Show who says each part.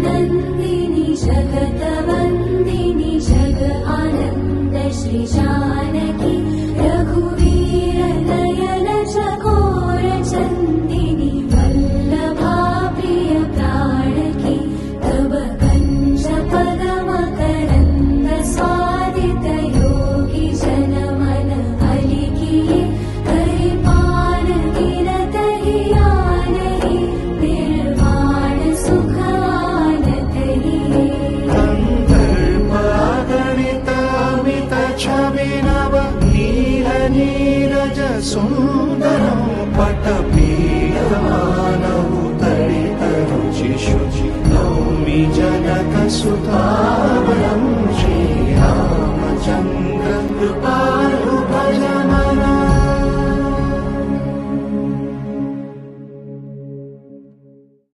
Speaker 1: नन्दिनि जगतवन्दिनि जग आनन्द श्री जानकी रघुवीर नयन चकोर चन्दिनि वल्लभा प्रिय प्राणकी तव कञ्ज पदम करन्द स्वादित योगी जन मन अलिकिये करिपान गिरत हियानहि निर्वाण सुख आनतहि
Speaker 2: गणित अमित छवि नव नील नीरज सुन्दरं पटपीठमानौ तडित रुचि शुचि नौमि जनक सुता